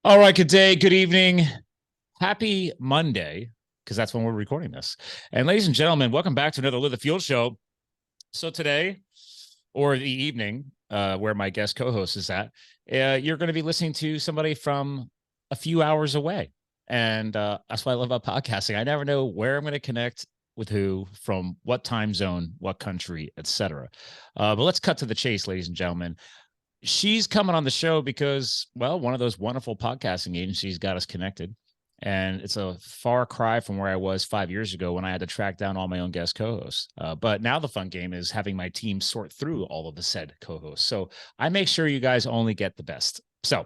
All right, good day, good evening, happy Monday, because that's when we're recording this. And ladies and gentlemen, welcome back to another Live the Fuel show. So today, or the evening, where my guest co-host is at, you're going to be listening to somebody from a few hours away. And that's what I love about podcasting. I never know where I'm going to connect with who, from what time zone, what country, etc. But let's cut to the chase, ladies and gentlemen. She's coming on the show because, well, one of those wonderful podcasting agencies got us connected. And it's a far cry from where I was 5 years ago when I had to track down all my own guest co-hosts. But now the fun game is having my team sort through all of the said co-hosts. So I make sure you guys only get the best. So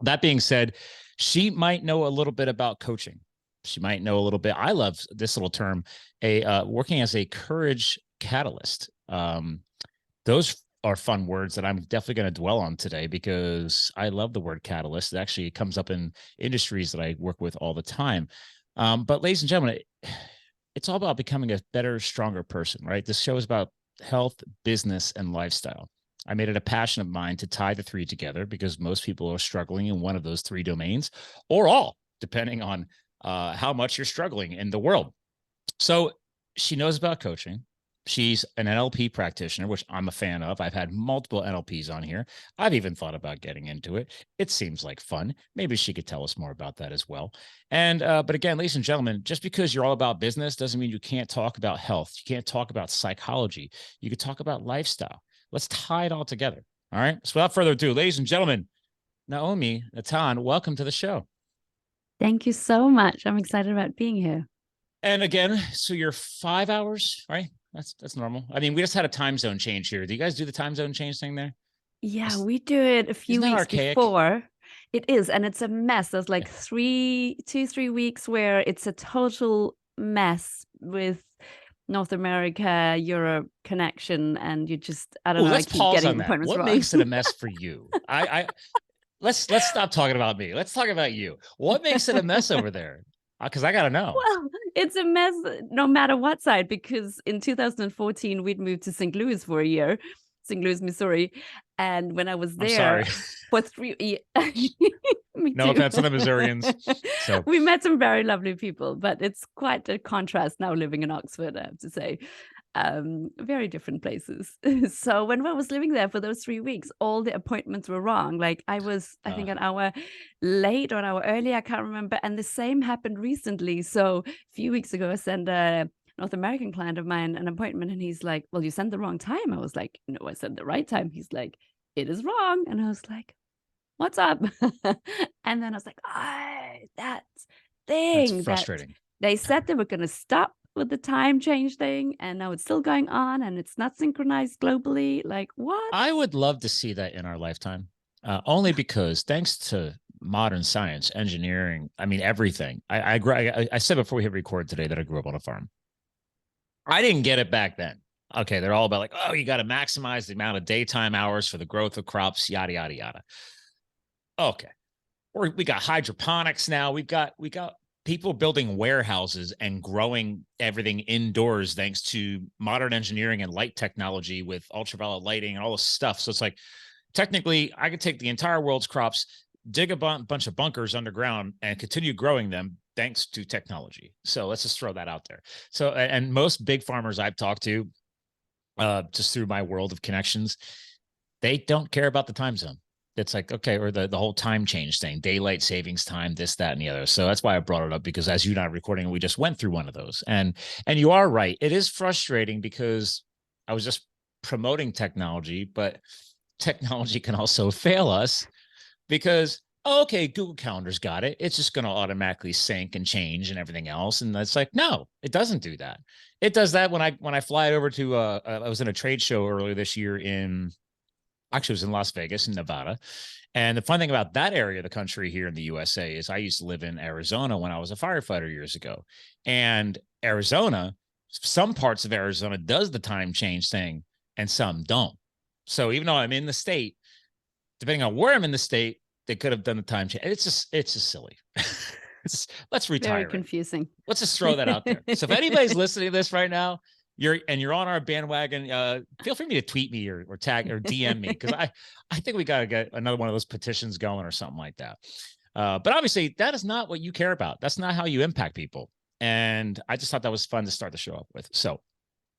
that being said, she might know a little bit about coaching. She might know a little bit. I love this little term, working as a courage catalyst. Those are fun words that I'm definitely going to dwell on today because I love the word catalyst. It actually comes up in industries that I work with all the time. But ladies and gentlemen, it's all about becoming a better, stronger person, right? This show is about health, business, and lifestyle. I made it a passion of mine to tie the three together because most people are struggling in one of those three domains, or all, depending on how much you're struggling in the world. So she knows about coaching. She's an NLP practitioner, which I'm a fan of. I've had multiple NLPs on here. I've even thought about getting into it. It seems like fun. Maybe she could tell us more about that as well. And but again, ladies and gentlemen, just because you're all about business doesn't mean you can't talk about health. You can't talk about psychology. You could talk about lifestyle. Let's tie it all together. All right. So without further ado, ladies and gentlemen, Noomi Natan, welcome to the show. Thank you so much. I'm excited about being here. And again, so you're 5 hours, right? That's normal. I mean, we just had a time zone change here. Do you guys do the time zone change thing there? Yeah, we do it a few Isn't that weeks archaic? before. It is, and it's a mess. There's like 3 weeks where it's a total mess with North America, Europe connection, and I don't Oh, know, I let's keep pause getting on that. appointments What wrong. makes it a mess for you? Let's stop talking about me. Let's talk about you. What makes it a mess over there? Because I gotta know. Well, it's a mess no matter what side, because in 2014, we'd moved to St. Louis for a year, St. Louis, Missouri. And when I was I'm there sorry. for 3 me No too. offense to the Missourians. So We met some very lovely people, but it's quite a contrast now living in Oxford, I have to say. Very different places. So when I was living there for those 3 weeks, all the appointments were wrong. Like I was, I think, an hour late or an hour early, I can't remember. And the same happened recently. So a few weeks ago, I sent a North American client of mine an appointment, and he's like, "Well, you sent the wrong time." I was like, "No, I sent the right time." He's like, "It is wrong." And I was like, "What's up?" And then I was like, "Oh, that that's thing that frustrating. they said they were going to stop with the time change thing, and now it's still going on, and it's not synchronized globally. Like, what?" I would love to see that in our lifetime, only because thanks to modern science, engineering, I mean, everything. I said before we hit record today that I grew up on a farm. I didn't get it back then. Okay, they're all about like, oh, you got to maximize the amount of daytime hours for the growth of crops, yada yada yada. Okay, we got hydroponics now. We got people building warehouses and growing everything indoors thanks to modern engineering and light technology with ultraviolet lighting and all this stuff. So it's like technically, I could take the entire world's crops, dig a bunch of bunkers underground, and continue growing them thanks to technology. So let's just throw that out there. So, and most big farmers I've talked to, just through my world of connections, they don't care about the time zone. It's like, okay, or the whole time change thing, daylight savings time, this, that, and the other. So that's why I brought it up, because as you and I are recording, we just went through one of those. And you are right. It is frustrating because I was just promoting technology, but technology can also fail us because, oh, okay, Google Calendar's got it. It's just going to automatically sync and change and everything else. And that's like, no, it doesn't do that. It does that when I fly over to I was in a trade show earlier this year in, actually it was in Las Vegas in Nevada. And the fun thing about that area of the country here in the USA is I used to live in Arizona when I was a firefighter years ago. And Arizona, some parts of Arizona does the time change thing and some don't. So even though I'm in the state, depending on where I'm in the state, they could have done the time change. It's just silly. Let's Very retire it. confusing. Let's just throw that out there. So if anybody's listening to this right now, you're on our bandwagon, feel free to tweet me or tag or DM me, because I think we gotta get another one of those petitions going or something like that. But obviously that is not what you care about. That's not how you impact people. And I just thought that was fun to start the show up with. So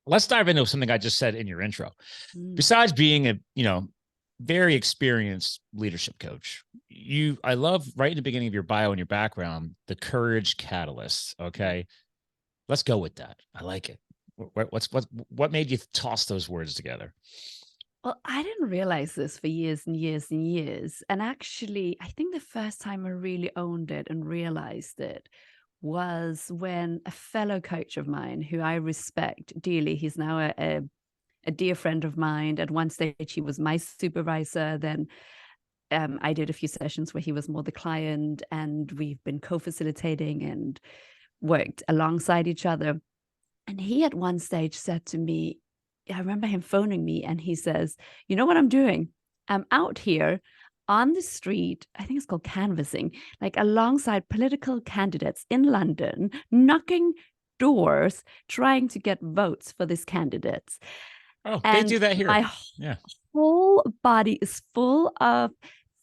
let's dive into something I just said in your intro. Besides being a, very experienced leadership coach, I love right in the beginning of your bio and your background, the courage catalyst. Okay. Let's go with that. I like it. What made you toss those words together? Well, I didn't realize this for years and years and years. And actually, I think the first time I really owned it and realized it was when a fellow coach of mine, who I respect dearly, he's now a dear friend of mine. At one stage, he was my supervisor. Then I did a few sessions where he was more the client, and we've been co-facilitating and worked alongside each other. And he at one stage said to me, I remember him phoning me, and he says, you know what I'm doing? I'm out here on the street, I think it's called canvassing, like alongside political candidates in London, knocking doors, trying to get votes for these candidates. Oh, and they do that here. My whole body is full of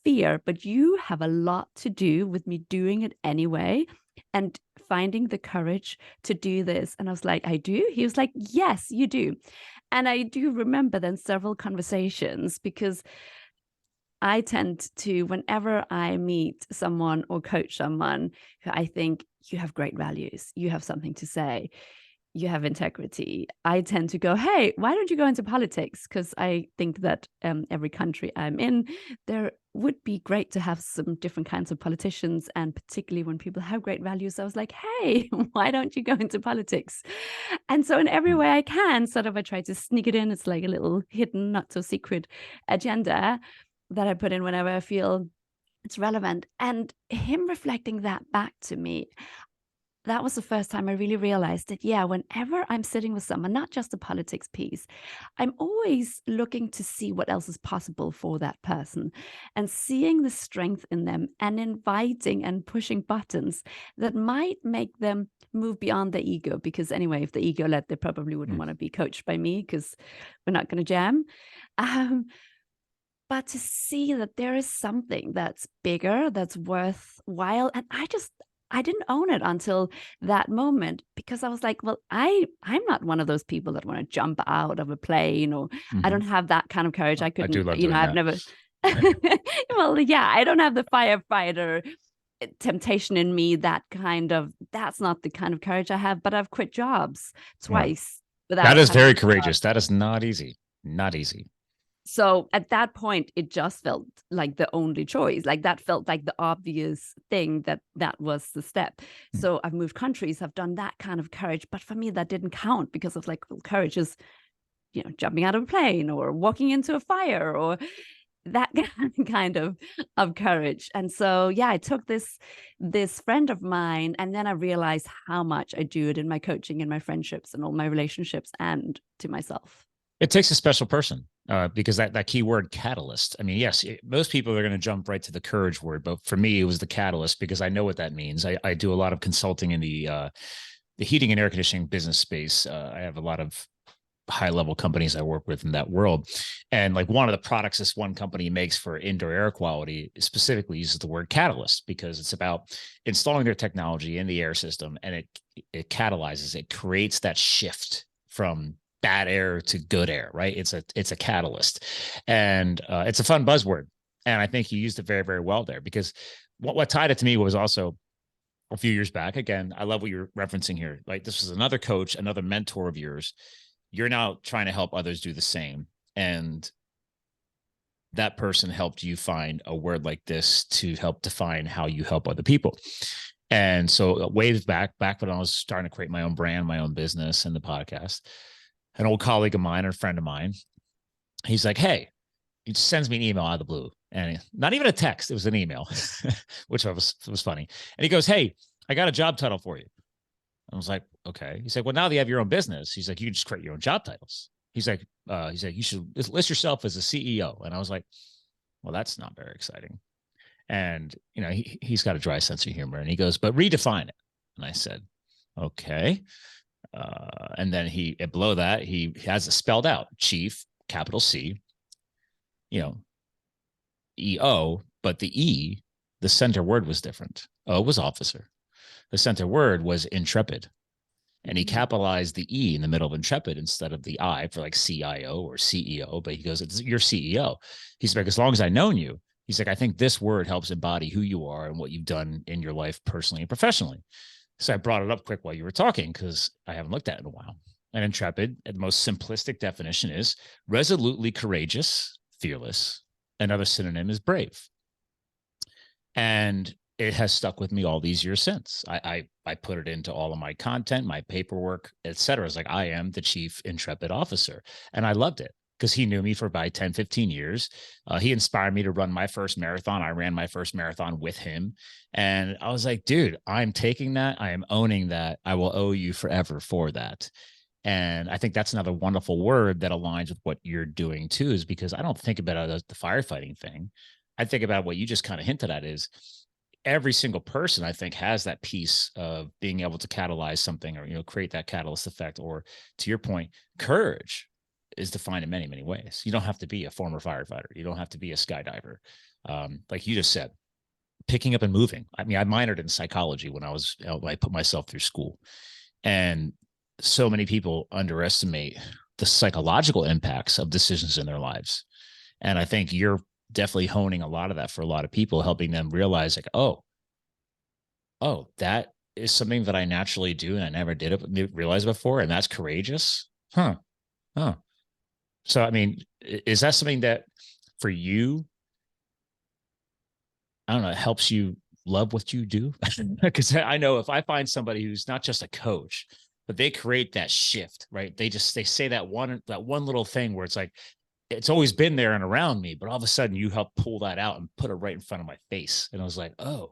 fear, but you have a lot to do with me doing it anyway and finding the courage to do this. And I was like, I do? He was like, yes, you do. And I do remember then several conversations, because I tend to, whenever I meet someone or coach someone who I think you have great values, you have something to say, you have integrity, I tend to go, hey, why don't you go into politics? Because I think that every country I'm in, there would be great to have some different kinds of politicians. And particularly when people have great values, I was like, hey, why don't you go into politics? And so in every way I can, sort of, I try to sneak it in. It's like a little hidden, not so secret agenda that I put in whenever I feel it's relevant. And him reflecting that back to me, that was the first time I really realized that, yeah, whenever I'm sitting with someone, not just the politics piece, I'm always looking to see what else is possible for that person and seeing the strength in them and inviting and pushing buttons that might make them move beyond their ego. Because anyway, if the ego led, they probably wouldn't want to be coached by me, because we're not going to jam. But to see that there is something that's bigger, that's worthwhile. And I didn't own it until that moment, because I was like, well, I'm not one of those people that want to jump out of a plane, or I don't have that kind of courage. I couldn't, I do love doing I've that. never, well, yeah, I don't have the firefighter temptation in me. That's not the kind of courage I have, but I've quit jobs twice. That is very courageous. That is not easy. Not easy. So at that point, it just felt like the only choice. Like that felt like the obvious thing, that was the step. So I've moved countries, I've done that kind of courage. But for me, that didn't count, because of like, well, courage is, jumping out of a plane or walking into a fire or that kind of courage. And so, yeah, I took this friend of mine, and then I realized how much I do it in my coaching and my friendships and all my relationships and to myself. It takes a special person, because that key word catalyst. I mean, yes, most people are going to jump right to the courage word, but for me, it was the catalyst, because I know what that means. I do a lot of consulting in the heating and air conditioning business space. I have a lot of high-level companies I work with in that world. And like one of the products this one company makes for indoor air quality specifically uses the word catalyst, because it's about installing their technology in the air system, and it catalyzes, it creates that shift from bad air to good air, right? It's a catalyst, and it's a fun buzzword. And I think you used it very, very well there, because what tied it to me was also a few years back. Again, I love what you're referencing here. Like, this was another coach, another mentor of yours. You're now trying to help others do the same. And that person helped you find a word like this to help define how you help other people. And so ways back when I was starting to create my own brand, my own business, and the podcast, an old colleague of mine, or a friend of mine, he's like, hey, he sends me an email out of the blue, and not even a text. It was an email, which was funny. And he goes, hey, I got a job title for you. I was like, okay. He's like, well, now that you have your own business, he's like, you can just create your own job titles. He's like, you should list yourself as a CEO. And I was like, well, that's not very exciting. And, he's got a dry sense of humor, and he goes, but redefine it. And I said, okay. And then below that, he has it spelled out: chief, capital C, EO, but the E The center word was different. O was officer. The center word was intrepid. And he capitalized the E in the middle of intrepid instead of the I for like CIO or CEO. But he goes, it's your CEO. He's like, as long as I've known you, he's like, I think this word helps embody who you are and what you've done in your life personally and professionally. So I brought it up quick while you were talking because I haven't looked at it in a while. And intrepid, the most simplistic definition is resolutely courageous, fearless. Another synonym is brave. And it has stuck with me all these years since. I put it into all of my content, my paperwork, etc. It's like, I am the chief intrepid officer. And I loved it because he knew me for about 10, 15 years. He inspired me to run my first marathon. I ran my first marathon with him. And I was like, dude, I'm taking that. I am owning that. I will owe you forever for that. And I think that's another wonderful word that aligns with what you're doing too, is because I don't think about it as the firefighting thing. I think about what you just kind of hinted at is every single person, I think, has that piece of being able to catalyze something or, create that catalyst effect. Or to your point, courage is defined in many, many ways. You don't have to be a former firefighter. You don't have to be a skydiver. Like you just said, picking up and moving. I mean, I minored in psychology when I put myself through school. And so many people underestimate the psychological impacts of decisions in their lives. And I think you're definitely honing a lot of that for a lot of people, helping them realize like, oh, that is something that I naturally do and I never did realize before. And that's courageous. Huh. So, I mean, is that something that for you, I don't know, it helps you love what you do? Because I know if I find somebody who's not just a coach, but they create that shift, right? They say that one little thing where it's like, it's always been there and around me, but all of a sudden you help pull that out and put it right in front of my face. And I was like, oh,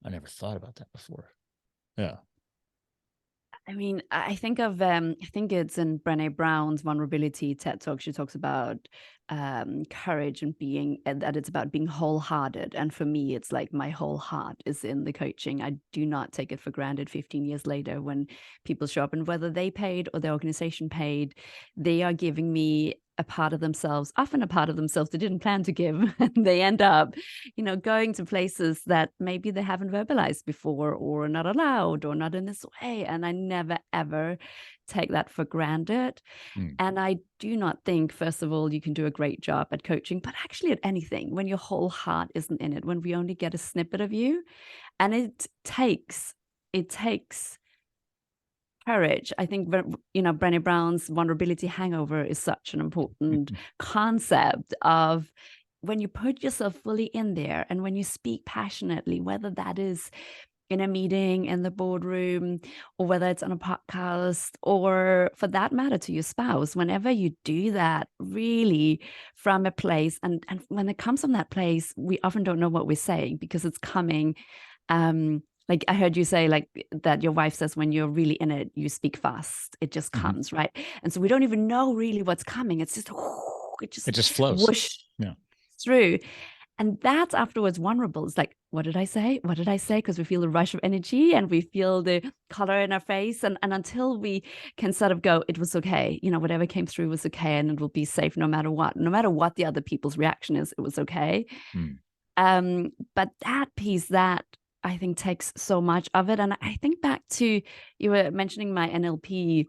I never thought about that before. Yeah. I mean, I think I think it's in Brené Brown's Vulnerability TED Talk. She talks about courage and that it's about being wholehearted. And for me, it's like my whole heart is in the coaching. I do not take it for granted 15 years later when people show up, and whether they paid or their organization paid, they are giving me a part of themselves, often a part of themselves they didn't plan to give. And they end up, going to places that maybe they haven't verbalized before, or not allowed, or not in this way. And I never, ever take that for granted. And I do not think, first of all, you can do a great job at coaching, but actually at anything, when your whole heart isn't in it, when we only get a snippet of you. And it takes courage. I think, Brené Brown's vulnerability hangover is such an important concept of when you put yourself fully in there and when you speak passionately, whether that is in a meeting, in the boardroom, or whether it's on a podcast, or for that matter to your spouse, whenever you do that really from a place, and when it comes from that place, we often don't know what we're saying because it's coming. Like I heard you say, like that your wife says, when you're really in it, you speak fast. It just comes, right? And so we don't even know really what's coming. It's just, it just flows. Whoosh through. And that's afterwards vulnerable. It's like, what did I say? What did I say? Because we feel the rush of energy and we feel the color in our face. And until we can sort of go, it was okay. Whatever came through was okay. And it will be safe no matter what. No matter what the other people's reaction is, it was okay. But that piece, that I think takes so much of it. And I think back to, you were mentioning my NLP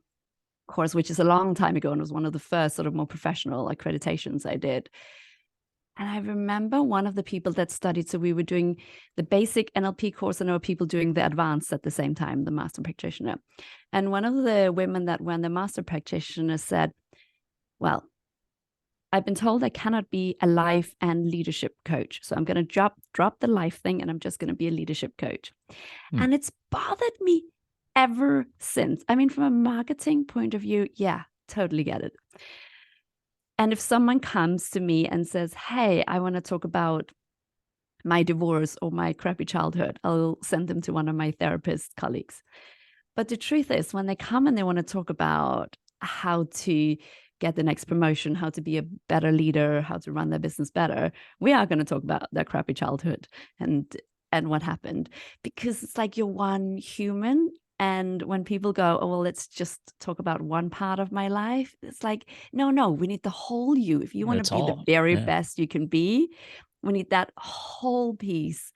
course, which is a long time ago and was one of the first sort of more professional accreditations I did. And I remember one of the people that studied, so we were doing the basic NLP course and there were people doing the advanced at the same time, the master practitioner. And one of the women that were the master practitioner said, well, I've been told I cannot be a life and leadership coach. So I'm going to drop the life thing and I'm just going to be a leadership coach. And it's bothered me ever since. I mean, from a marketing point of view, yeah, totally get it. And if someone comes to me and says, hey, I want to talk about my divorce or my crappy childhood, I'll send them to one of my therapist colleagues. But the truth is, when they come and they want to talk about how to get the next promotion, how to be a better leader, how to run their business better, we are going to talk about their crappy childhood and what happened, because it's like you're one human. And when people go, oh, well, let's just talk about one part of my life, it's like, no, we need the whole you. If you want to be the very best you can be, We need that whole piece.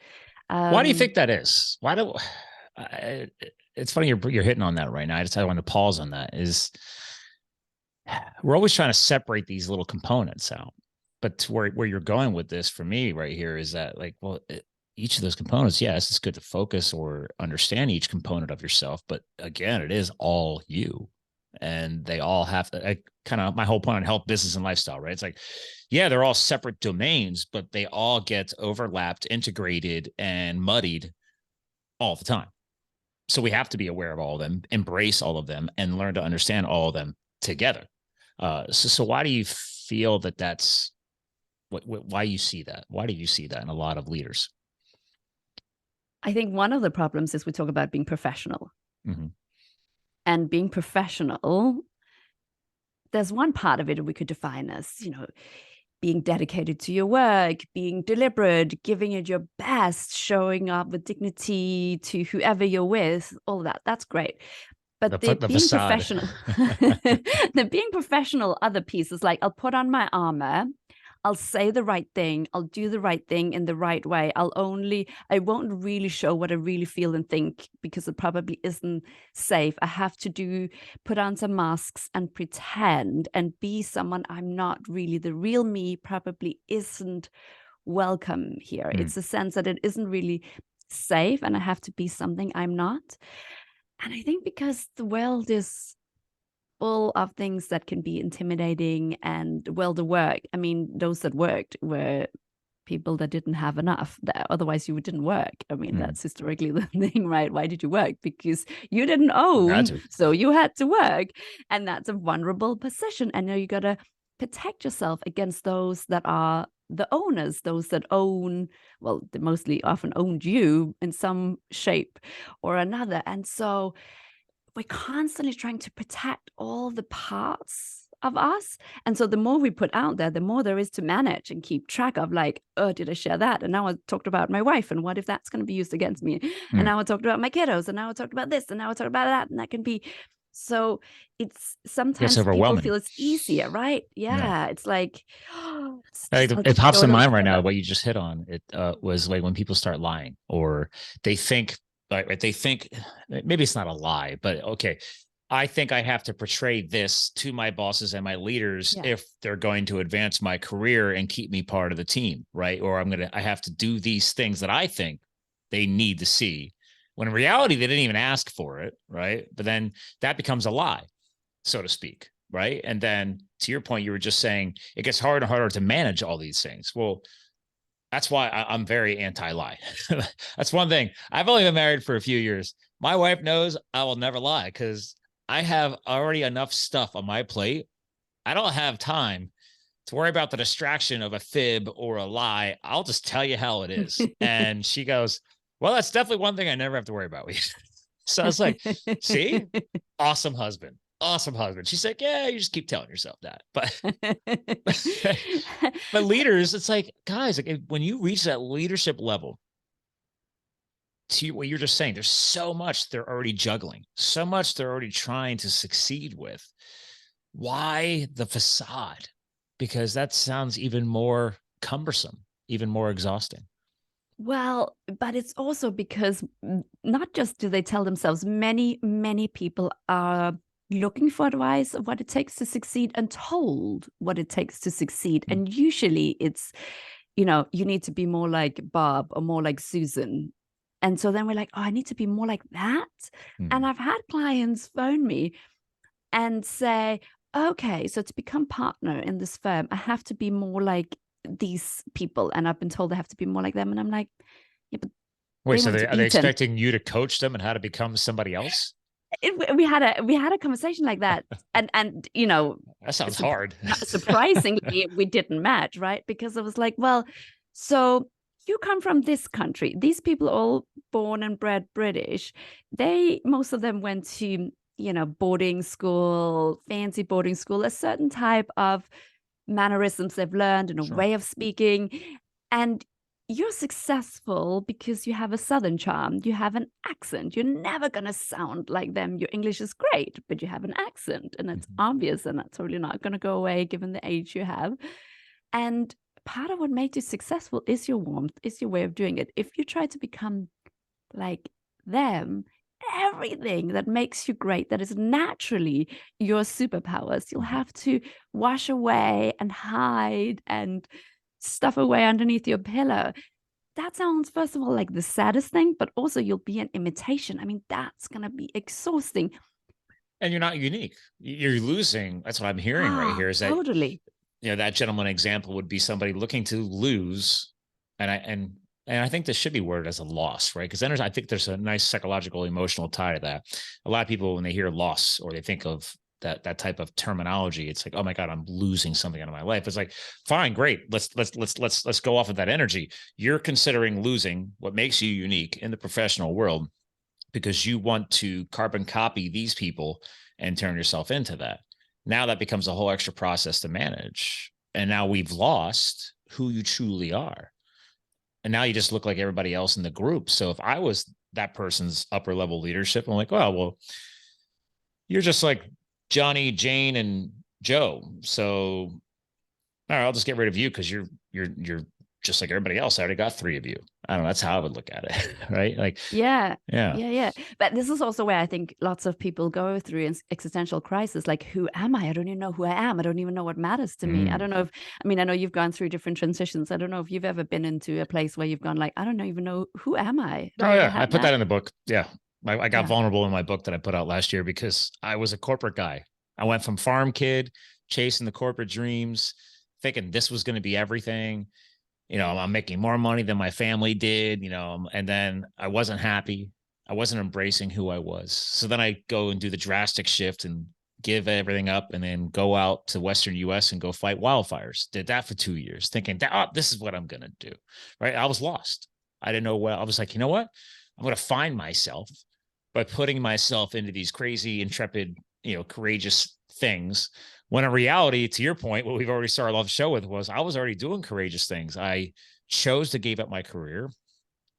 Why do you think that is? Why do it's funny you're hitting on that right now. I want to pause on that. Is we're always trying to separate these little components out, but to where you're going with this for me right here is that like, well, each of those components, yes, it's good to focus or understand each component of yourself, but again, it is all you, and they all have to. Kind of my whole point on health, business, and lifestyle, right? It's like, yeah, they're all separate domains, but they all get overlapped, integrated, and muddied all the time. So we have to be aware of all of them, embrace all of them, and learn to understand all of them together. So why do you feel that that's why you see that? Why do you see that in a lot of leaders? I think one of the problems is we talk about being professional. And being professional, there's one part of it we could define as, being dedicated to your work, being deliberate, giving it your best, showing up with dignity to whoever you're with, all of that. That's great. But the being facade. Professional, the being professional other pieces, like I'll put on my armor, I'll say the right thing, I'll do the right thing in the right way. I won't really show what I really feel and think because it probably isn't safe. I have to put on some masks and pretend and be someone I'm not really. The real me probably isn't welcome here. It's a sense that it isn't really safe and I have to be something I'm not. And I think because the world is full of things that can be intimidating and the work. I mean, those that worked were people that didn't have enough. Otherwise, you didn't work. I mean, that's historically the thing, right? Why did you work? Because you didn't own, so you had to work. And that's a vulnerable position. And now you got to protect yourself against those that are the owners, those that own, they mostly often owned you in some shape or another. And so we're constantly trying to protect all the parts of us. And so the more we put out there, the more there is to manage and keep track of, like, oh, did I share that? And now I talked about my wife, and what if that's going to be used against me? And now I talked about my kiddos, and now I talked about this, and now I talked about that. And that can be, so it's sometimes people feel it's easier, right? Yeah. It's like, it pops in mind right now. What you just hit on, it was like when people start lying or they think, right? They think maybe it's not a lie, but okay, I think I have to portray this to my bosses and my leaders if they're going to advance my career and keep me part of the team, right? Or I have to do these things that I think they need to see, when in reality, they didn't even ask for it, right? But then that becomes a lie, so to speak, right? And then to your point, you were just saying it gets harder and harder to manage all these things. Well, that's why I'm very anti-lie. That's one thing. I've only been married for a few years. My wife knows I will never lie because I have already enough stuff on my plate. I don't have time to worry about the distraction of a fib or a lie. I'll just tell you how it is. And she goes, well, that's definitely one thing I never have to worry about. So I was like, see, awesome husband. She's like, yeah, you just keep telling yourself that. But leaders, it's like, guys, like when you reach that leadership level, to what you're just saying, there's so much they're already juggling, so much they're already trying to succeed with. Why the facade? Because that sounds even more cumbersome, even more exhausting. Well, but it's also because not just do they tell themselves, many people are looking for advice of what it takes to succeed and told what it takes to succeed. And usually it's, you need to be more like Bob or more like Susan. And so then we're like, oh, I need to be more like that. And I've had clients phone me and say, okay, so to become partner in this firm, I have to be more like these people. And I've been told I have to be more like them. And I'm like, yeah, but wait, so are they expecting you to coach them and how to become somebody else? We had a conversation like that, and that sounds hard. Surprisingly, we didn't match, right? Because I was like, well, so you come from this country. These people are all born and bred British. Most of them went to boarding school, fancy boarding school, a certain type of mannerisms they've learned and a way of speaking, and you're successful because you have a Southern charm. You have an accent. You're never going to sound like them. Your English is great, but you have an accent and it's obvious, and that's totally not going to go away given the age you have. And part of what made you successful is your warmth, is your way of doing it. If you try to become like them, everything that makes you great, that is naturally your superpowers, you'll have to wash away and hide and stuff away underneath your pillow. That sounds, first of all, like the saddest thing, but also you'll be an imitation. I mean, that's going to be exhausting. And you're not unique. You're losing. That's what I'm hearing right here is that, totally. That gentleman example would be somebody looking to lose. And I think this should be worded as a loss, right? Because then I think there's a nice psychological, emotional tie to that. A lot of people, when they hear loss or they think of that type of terminology, it's like, oh my God, I'm losing something out of my life. It's like, fine, great. Let's go off of that energy. You're considering losing what makes you unique in the professional world because you want to carbon copy these people and turn yourself into that. Now that becomes a whole extra process to manage. And now we've lost who you truly are. And now you just look like everybody else in the group. So if I was that person's upper level leadership, I'm like, well, you're just like Johnny, Jane, and Joe. So, all right, I'll just get rid of you because you're just like everybody else. I already got 3 of you. I don't know. That's how I would look at it, right? Like, yeah. But this is also where I think lots of people go through an existential crisis. Like, who am I? I don't even know who I am. I don't even know what matters to me. I don't know if, I know you've gone through different transitions. I don't know if you've ever been into a place where you've gone like, I don't even know, who am I? Oh yeah, I put that in the book. Yeah, I got vulnerable in my book that I put out last year because I was a corporate guy. I went from farm kid, chasing the corporate dreams, thinking this was going to be everything. I'm making more money than my family did, and then I wasn't happy. I wasn't embracing who I was. So then I go and do the drastic shift and give everything up and then go out to Western US and go fight wildfires. Did that for 2 years, thinking, this is what I'm going to do. Right. I was lost. I didn't know what. I was like, you know what? I'm going to find myself by putting myself into these crazy, intrepid, courageous things. When in reality, to your point, what we've already started off the show with was I was already doing courageous things. I chose to give up my career.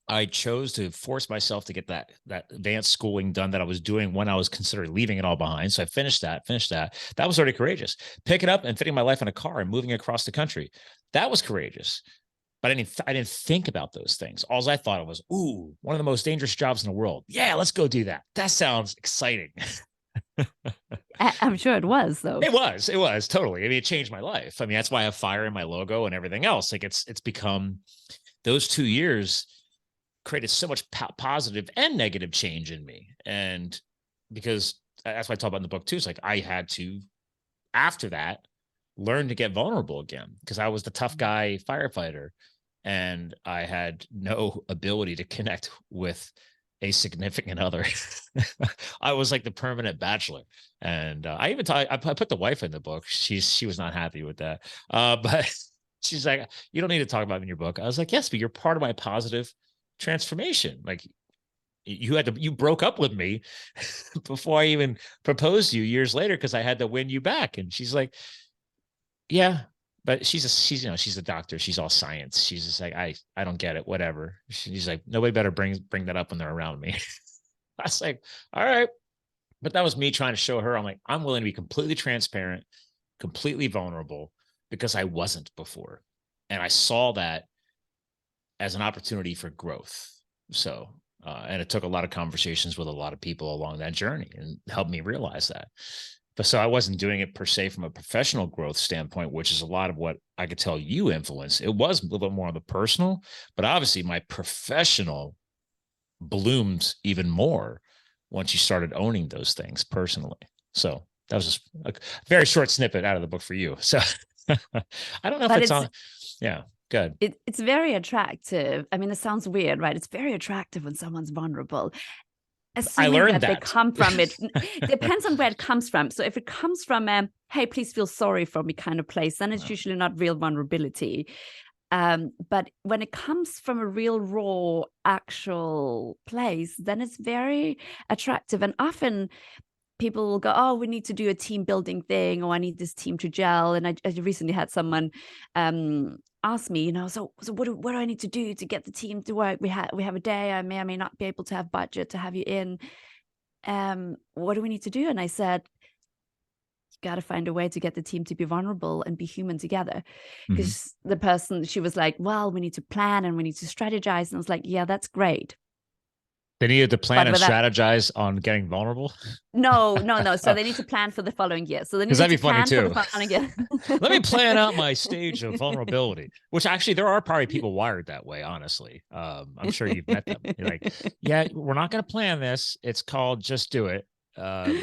I chose to force myself to get that advanced schooling done that I was doing when I was considering leaving it all behind. So I finished that. That was already courageous. Picking up and fitting my life in a car and moving across the country. That was courageous. But I didn't think about those things. All I thought of was, ooh, one of the most dangerous jobs in the world. Yeah, let's go do that. That sounds exciting. I'm sure it was, though. It was totally. It changed my life. That's why I have fire in my logo and everything else. Like it's become, those 2 years created so much positive and negative change in me. And because that's what I talk about in the book too. It's like I had to, after that, learn to get vulnerable again because I was the tough guy firefighter and I had no ability to connect with a significant other. I was like the permanent bachelor. And I even I put the wife in the book. She was not happy with that. But she's like, you don't need to talk about it in your book. I was like, yes, but you're part of my positive transformation. Like you broke up with me before I even proposed to you years later because I had to win you back. And she's like, yeah, but she's a doctor. She's all science. She's just like, I don't get it. Whatever. She's like, nobody better bring that up when they're around me. I was like, all right. But that was me trying to show her, I'm like, I'm willing to be completely transparent, completely vulnerable because I wasn't before. And I saw that as an opportunity for growth. So, and it took a lot of conversations with a lot of people along that journey and helped me realize that. But so I wasn't doing it per se from a professional growth standpoint, which is a lot of what I could tell you influence. It was a little bit more on the personal, but obviously my professional bloomed even more once you started owning those things personally. So that was just a very short snippet out of the book for you. So I don't know if it's on. Yeah, good. It's very attractive. It sounds weird, right? It's very attractive when someone's vulnerable. I learned that they come from it. Depends on where it comes from. So if it comes from a, hey, please feel sorry for me kind of place, then it's usually not real vulnerability. But when it comes from a real raw actual place, then it's very attractive. And often people will go, oh, we need to do a team building thing, or I need this team to gel. And I recently had someone ask me, so what do I need to do to get the team to work? We have a day, I may not be able to have budget to have you in. What do we need to do? And I said, you got to find a way to get the team to be vulnerable and be human together. Mhm. Because the person, she was like, well, we need to plan and we need to strategize. And I was like, yeah, that's great. They needed to plan But and with that, strategize on getting vulnerable. no. So Oh, they need to plan for the following year. So they because needed that'd be to funny plan for the too. following year. Let me plan out my stage of vulnerability, which actually there are probably people wired that way, honestly. I'm sure you've met them. You're like, yeah, we're not going to plan this. It's called just do it. Um,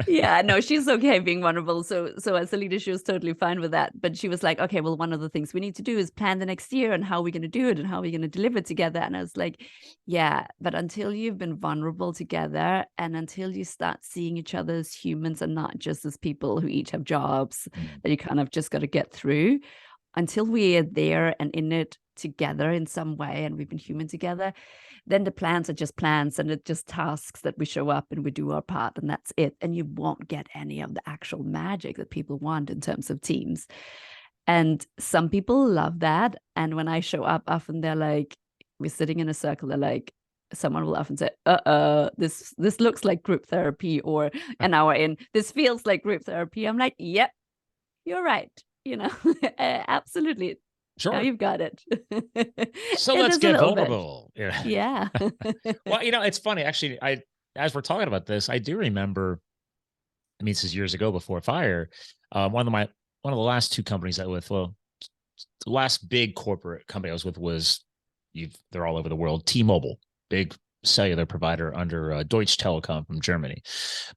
Yeah, no, she's okay being vulnerable. So as a leader, she was totally fine with that. But she was like, okay, well, one of the things we need to do is plan the next year and how we're going to do it and how we're going to deliver it together. And I was like, yeah, but until you've been vulnerable together and until you start seeing each other as humans and not just as people who each have jobs that you kind of just got to get through, until we are there and in it together in some way and we've been human together, then the plans are just plans and it's just tasks that we show up and we do our part and that's it. And you won't get any of the actual magic that people want in terms of teams. And some people love that. And when I show up, often they're like, we're sitting in a circle, they're like, someone will often say, this looks like group therapy, or an hour in, this feels like group therapy. I'm like, yep, you're right. Absolutely. Now sure. you've got it. So It let's is a get little bit. vulnerable. Yeah. Yeah. Well, it's funny. Actually, as we're talking about this, I do remember, I mean, this is years ago before Fire. One of the last two companies I was with, well, the last big corporate company I was with was, they're all over the world, T-Mobile, big cellular provider under Deutsche Telekom from Germany.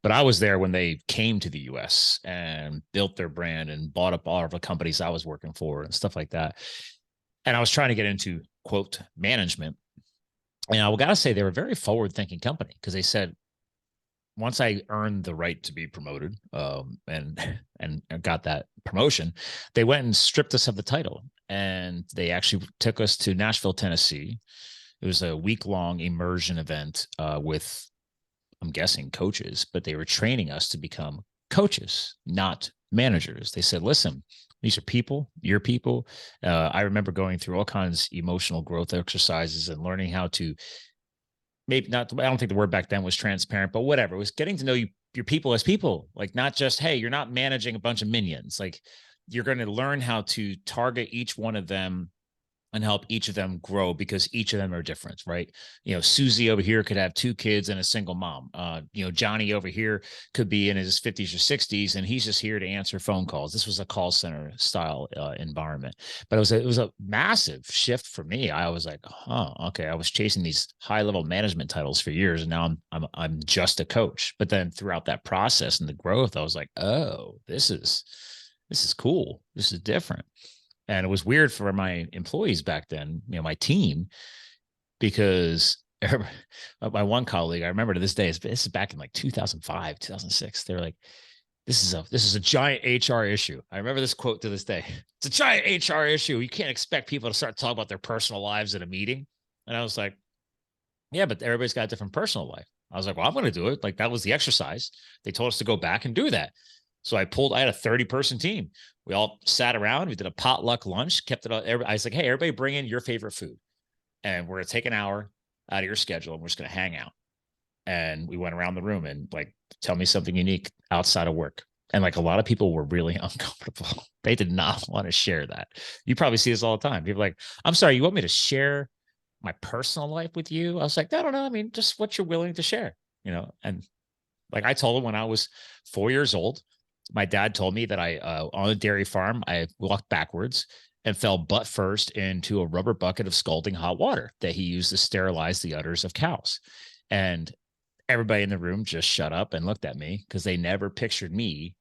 But I was there when they came to the US and built their brand and bought up all of the companies I was working for and stuff like that. And I was trying to get into, quote, management. And I got to say, they were a very forward thinking company, because they said, once I earned the right to be promoted, and got that promotion, they went and stripped us of the title, and they actually took us to Nashville, Tennessee. It was a week-long immersion event with, I'm guessing, coaches, but they were training us to become coaches, not managers. They said, listen, these are people, your people. I remember going through all kinds of emotional growth exercises and learning how to, maybe not, I don't think the word back then was transparent, but whatever. It was getting to know your people as people, like not just, hey, you're not managing a bunch of minions. Like, you're going to learn how to target each one of them and help each of them grow, because each of them are different, right? Susie over here could have two kids and a single mom. Johnny over here could be in his 50s or 60s, and he's just here to answer phone calls. This was a call center style environment, but it was a massive shift for me. I was like, okay. I was chasing these high level management titles for years, and now I'm just a coach. But then throughout that process and the growth, I was like, oh, this is cool. This is different. And it was weird for my employees back then, my team, because my one colleague, I remember to this day, this is back in like 2005, 2006. They were like, this is a giant HR issue. I remember this quote to this day. It's a giant HR issue. You can't expect people to start talking about their personal lives at a meeting. And I was like, yeah, but everybody's got a different personal life. I was like, well, I'm going to do it. Like, that was the exercise. They told us to go back and do that. So I had a 30-person team. We all sat around. We did a potluck lunch, kept it. I was like, hey, everybody bring in your favorite food. And we're going to take an hour out of your schedule, and we're just going to hang out. And we went around the room and, like, tell me something unique outside of work. And, like, a lot of people were really uncomfortable. They did not want to share that. You probably see this all the time. People are like, I'm sorry, you want me to share my personal life with you? I was like, I don't know. I mean, just what you're willing to share, And like, I told them, when I was 4 years old, my dad told me that on a dairy farm, I walked backwards and fell butt first into a rubber bucket of scalding hot water that he used to sterilize the udders of cows. And everybody in the room just shut up and looked at me, because they never pictured me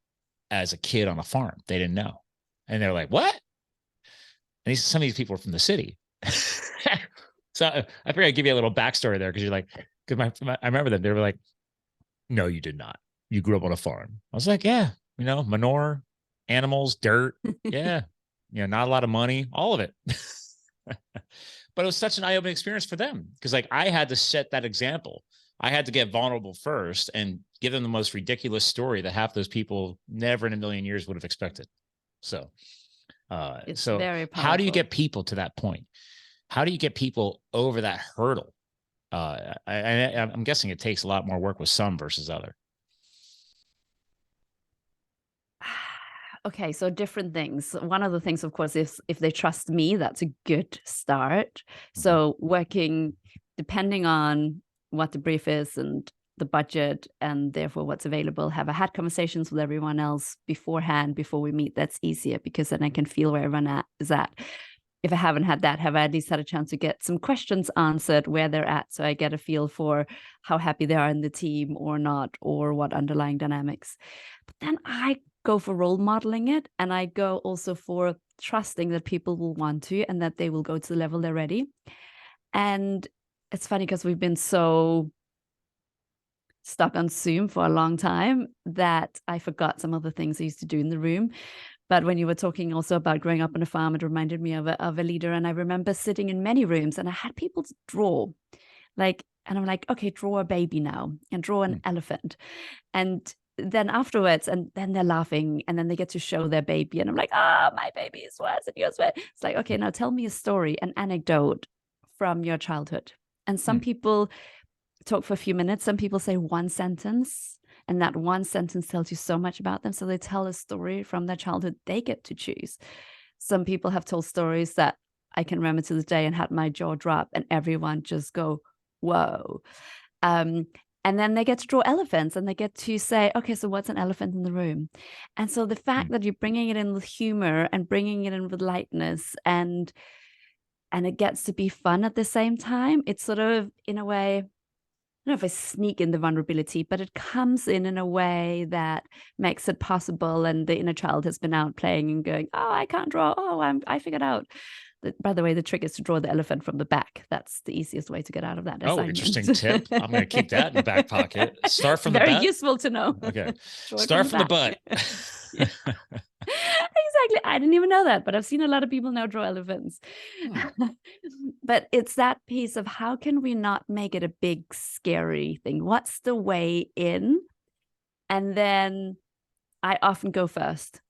as a kid on a farm. They didn't know. And they're like, what? And some of these people are from the city. So I figured I'd give you a little backstory there, because you're like, I remember them. They were like, no, you did not. You grew up on a farm. I was like, yeah, manure, animals, dirt. Yeah. Not a lot of money, all of it. But it was such an eye-opening experience for them, because, like, I had to set that example. I had to get vulnerable first and give them the most ridiculous story that half those people never in a million years would have expected. So, It's very how do you powerful. get people to that point? How do you get people over that hurdle? I'm guessing it takes a lot more work with some versus other. Okay, so different things. One of the things, of course, is if they trust me, that's a good start. So working, depending on what the brief is and the budget and therefore what's available, have I had conversations with everyone else beforehand before we meet? That's easier because then I can feel where everyone is at. If I haven't had that, have I at least had a chance to get some questions answered where they're at, so I get a feel for how happy they are in the team or not, or what underlying dynamics. But then I go for role modeling it, and I go also for trusting that people will want to and that they will go to the level they're ready. And it's funny because we've been so stuck on Zoom for a long time that I forgot some of the things I used to do in the room. But when you were talking also about growing up on a farm, it reminded me of a leader. And I remember sitting in many rooms and I had people to draw, like, and I'm like, okay, draw a baby now and draw an elephant. And then afterwards, and then they're laughing and then they get to show their baby. And I'm like, oh, my baby is worse than yours. It's like, okay, now tell me a story, an anecdote from your childhood. And some people talk for a few minutes. Some people say one sentence, and that one sentence tells you so much about them. So they tell a story from their childhood. They get to choose. Some people have told stories that I can remember to this day and had my jaw drop and everyone just go, whoa. And then they get to draw elephants and they get to say, okay, so what's an elephant in the room? And so the fact that you're bringing it in with humor and bringing it in with lightness and it gets to be fun at the same time, it's sort of, in a way, I don't know if I sneak in the vulnerability, but it comes in a way that makes it possible. And the inner child has been out playing and going, oh, I can't draw. Oh, I figured out. By the way, the trick is to draw the elephant from the back. That's the easiest way to get out of that assignment. Interesting tip. I'm going to keep that in the back pocket. Start from the butt. Very useful to know. Okay. Start from the butt. Exactly. I didn't even know that, but I've seen a lot of people now draw elephants. But it's that piece of how can we not make it a big, scary thing? What's the way in? And then I often go first.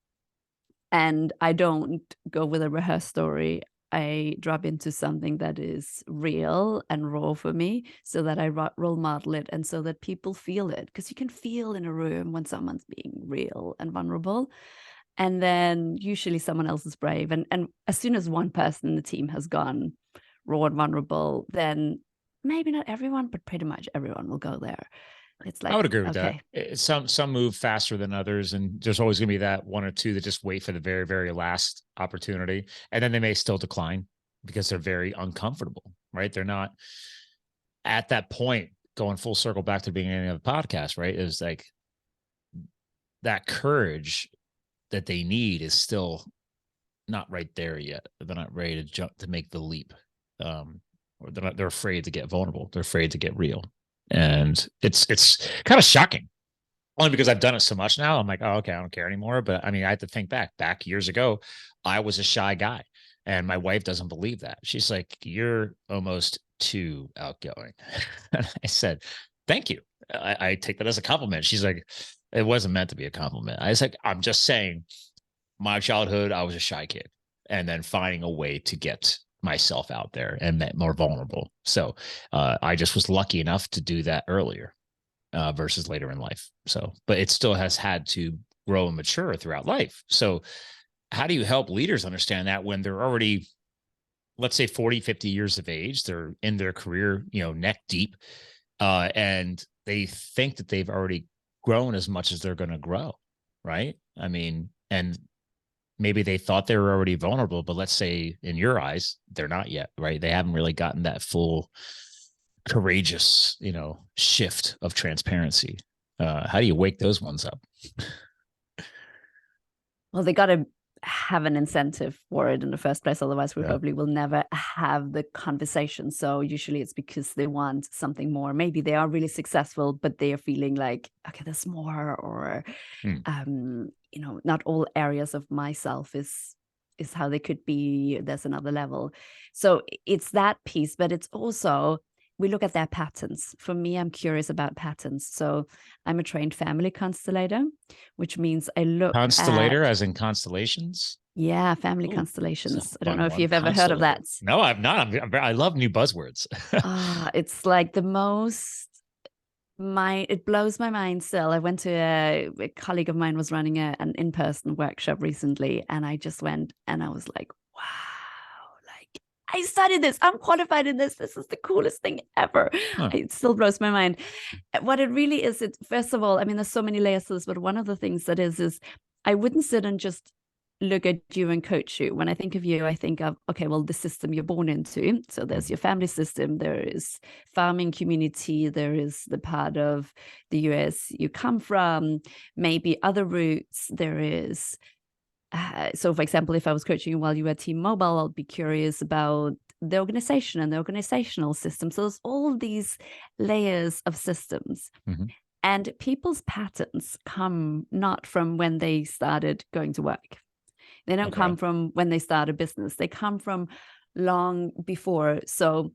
And I don't go with a rehearsed story. I drop into something that is real and raw for me so that I role model it and so that people feel it. Because you can feel in a room when someone's being real and vulnerable. And then usually someone else is brave. And as soon as one person in the team has gone raw and vulnerable, then maybe not everyone, but pretty much everyone will go there. It's like, I would agree with that. Some move faster than others, and there's always going to be that one or two that just wait for the very, very last opportunity. And then they may still decline because they're very uncomfortable, right? They're not at that point, going full circle back to the beginning of the podcast, right? Is like that courage that they need is still not right there yet. They're not ready to jump to make the leap. Or they're afraid to get vulnerable. They're afraid to get real. And it's kind of shocking, only because I've done it so much now. I'm like, oh, okay, I don't care anymore. But I mean, I had to think back years ago, I was a shy guy, and my wife doesn't believe that. She's like, you're almost too outgoing. And I said, thank you. I take that as a compliment. She's like, it wasn't meant to be a compliment. I was like, I'm just saying, my childhood, I was a shy kid, and then finding a way to get myself out there and more vulnerable. So I just was lucky enough to do that earlier versus later in life. So, but it still has had to grow and mature throughout life. So how do you help leaders understand that when they're already, let's say 40, 50 years of age, they're in their career, neck deep, and they think that they've already grown as much as they're going to grow. Right. I mean, and maybe they thought they were already vulnerable, but let's say in your eyes, they're not yet, right? They haven't really gotten that full courageous, shift of transparency. How do you wake those ones up? Well, they got to have an incentive for it in the first place. Otherwise, we probably will never have the conversation. So usually it's because they want something more. Maybe they are really successful, but they are feeling like, okay, there's more, or, not all areas of myself is how they could be. There's another level. So it's that piece, but it's also, we look at their patterns. For me, I'm curious about patterns. So I'm a trained family constellator, which means I look Constellator as in constellations? Yeah, family constellations. I don't know if you've ever heard of that. No, I've not. I love new buzzwords. It's like the most It blows my mind still. I went to a colleague of mine was running an in-person workshop recently, and I just went and I was like, wow, like I studied this, I'm qualified in this. This is the coolest thing ever. Huh. It still blows my mind. What it really is, first of all, I mean, there's so many layers to this, but one of the things that is I wouldn't sit and just look at you and coach you. When I think of you, I think of, okay, well, the system you're born into. So there's your family system, there is farming community, there is the part of the US you come from, maybe other roots, there is so for example, if I was coaching you while you were at T-Mobile, I'll be curious about the organization and the organizational system. So there's all these layers of systems. Mm-hmm. And people's patterns come not from when they started going to work. They don't come from when they start a business. They come from long before. So,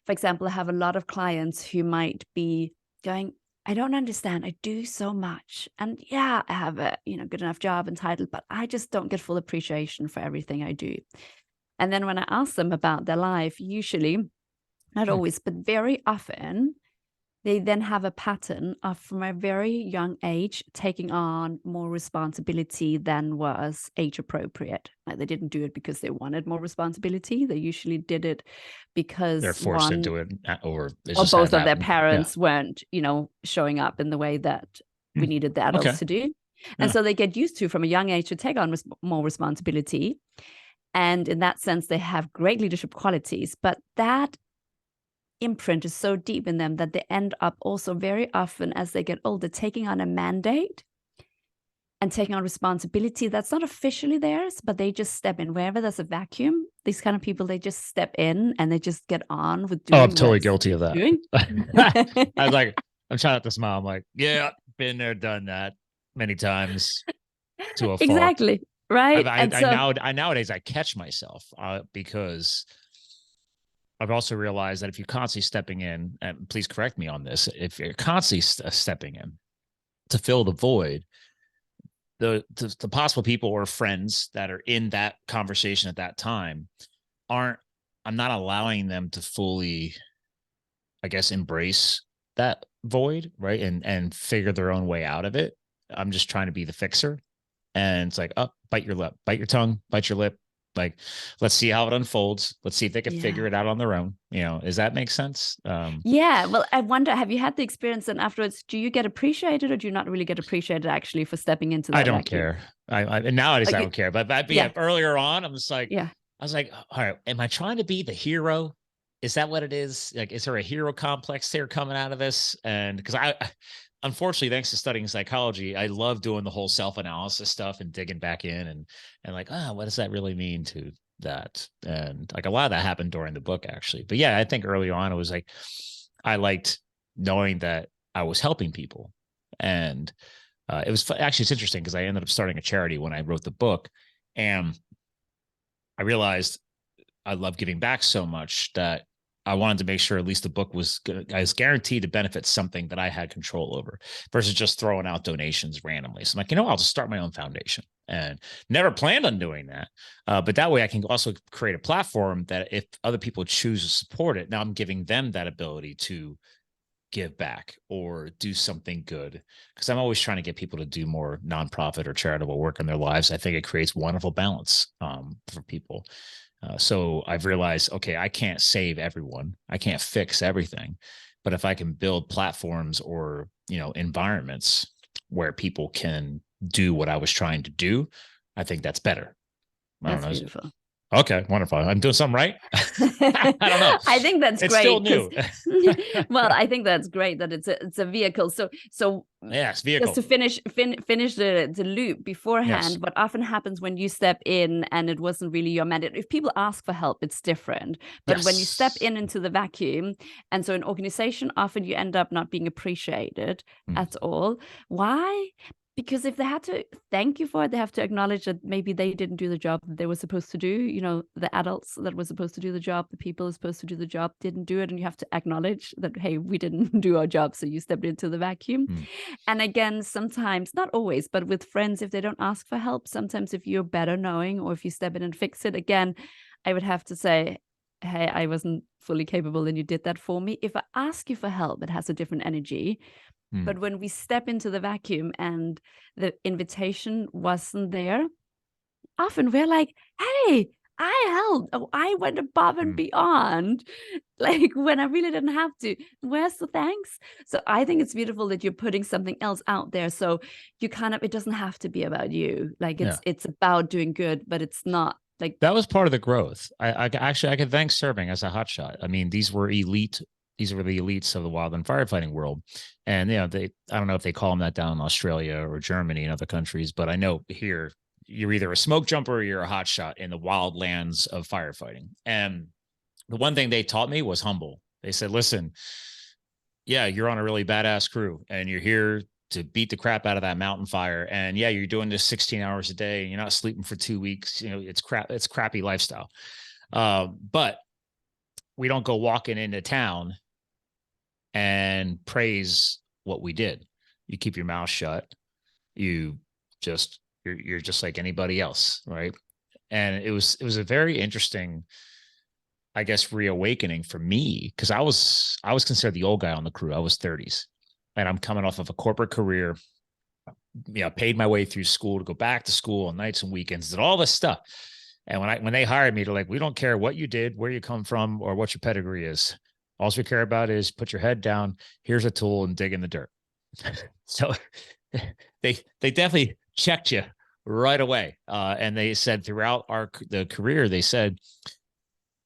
for example, I have a lot of clients who might be going, I don't understand. I do so much. And yeah, I have a good enough job and title, but I just don't get full appreciation for everything I do. And then when I ask them about their life, usually, not always, but very often, they then have a pattern of, from a very young age, taking on more responsibility than was age appropriate. Like they didn't do it because they wanted more responsibility. They usually did it because they're forced into it, or both of their parents weren't, showing up in the way that we needed the adults to do. And so they get used to, from a young age, to take on more responsibility. And in that sense, they have great leadership qualities. But that imprint is so deep in them that they end up also very often, as they get older, taking on a mandate and taking on responsibility that's not officially theirs, but they just step in wherever there's a vacuum. These kind of people, they just step in and they just get on with doing. Oh, I'm totally guilty of that. I was like, I'm trying not to smile. I'm like, yeah, been there, done that many times to a fault. Exactly. Right. Nowadays I catch myself because I've also realized that if you're constantly stepping in, and please correct me on this, if you're constantly stepping in to fill the void, the possible people or friends that are in that conversation at that time I'm not allowing them to fully, I guess, embrace that void, right? And figure their own way out of it. I'm just trying to be the fixer. And it's like, oh, bite your lip, bite your tongue, bite your lip. Like, let's see how it unfolds. Let's see if they can figure it out on their own. Does that make sense? Yeah. Well, I wonder, have you had the experience and afterwards, do you get appreciated or do you not really get appreciated actually for stepping into that? I don't care. And nowadays I don't care. But earlier on, I'm just like, I was like, all right, am I trying to be the hero? Is that what it is? Like, is there a hero complex here coming out of this? And because unfortunately, thanks to studying psychology, I love doing the whole self-analysis stuff and digging back in and like, what does that really mean to that? And like a lot of that happened during the book, actually. But yeah, I think early on it was like, I liked knowing that I was helping people. And it was actually, it's interesting because I ended up starting a charity when I wrote the book. And I realized I love giving back so much that I wanted to make sure at least the book was guaranteed to benefit something that I had control over versus just throwing out donations randomly. So I'm like, I'll just start my own foundation, and never planned on doing that. But that way I can also create a platform that if other people choose to support it, now I'm giving them that ability to give back or do something good. Because I'm always trying to get people to do more nonprofit or charitable work in their lives. I think it creates wonderful balance for people. So I've realized, okay, I can't save everyone. I can't fix everything. But if I can build platforms or, environments where people can do what I was trying to do, I think that's better. That's beautiful. Okay, wonderful. I'm doing something right. I don't know. I think that's it's great. Still new. Well, I think that's great that it's a vehicle. So yes, vehicle. Just to finish the loop beforehand, what often happens when you step in and it wasn't really your mandate. If people ask for help, it's different. But when you step into the vacuum, and so in organization, often you end up not being appreciated at all. Why? Because if they had to thank you for it, they have to acknowledge that maybe they didn't do the job that they were supposed to do. The adults that were supposed to do the job, the people who were supposed to do the job didn't do it. And you have to acknowledge that, hey, we didn't do our job. So you stepped into the vacuum. And again, sometimes, not always, but with friends, if they don't ask for help, sometimes if you're better knowing or if you step in and fix it, again, I would have to say, hey, I wasn't fully capable and you did that for me. If I ask you for help, it has a different energy. But when we step into the vacuum and the invitation wasn't there, often we're like, hey, I helped. Oh, I went above and beyond. Like when I really didn't have to. Where's the thanks? So I think it's beautiful that you're putting something else out there. So you kind of, it doesn't have to be about you. Like it's about doing good, but it's not like that was part of the growth. I could thank serving as a hotshot. I mean, these were the elites of the wildland firefighting world. And, I don't know if they call them that down in Australia or Germany and other countries, but I know here you're either a smoke jumper or you're a hotshot in the wild lands of firefighting. And the one thing they taught me was humble. They said, listen, yeah, you're on a really badass crew and you're here to beat the crap out of that mountain fire. And yeah, you're doing this 16 hours a day. You're not sleeping for 2 weeks. It's crappy lifestyle. But we don't go walking into town and praise what we did. You keep your mouth shut. You're just like anybody else. Right. And it was a very interesting, I guess, reawakening for me, because I was considered the old guy on the crew. I was 30s and I'm coming off of a corporate career, paid my way through school to go back to school on nights and weekends, did all this stuff. And when they hired me, they're like, we don't care what you did, where you come from, or what your pedigree is. All we care about is put your head down. Here's a tool and dig in the dirt. So they definitely checked you right away. And they said throughout the career, they said,